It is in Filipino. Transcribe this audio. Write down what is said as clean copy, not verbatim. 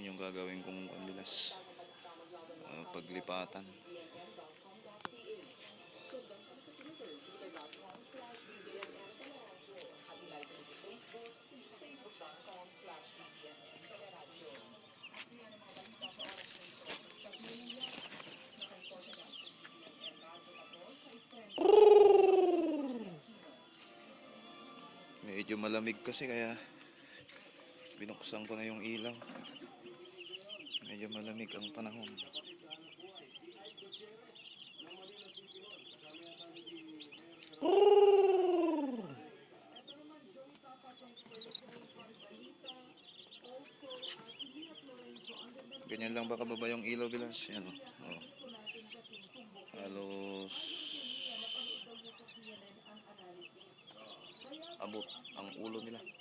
Yan yung gagawin kong kandilas. Paglipatan. Medyo malamig kasi kaya binuksan ko na yung ilaw. Medyo malamig ang panahon. Ganyan lang ba kababa yung ilaw, Bilans? Yan, oh. Halos abot ang ulo nila.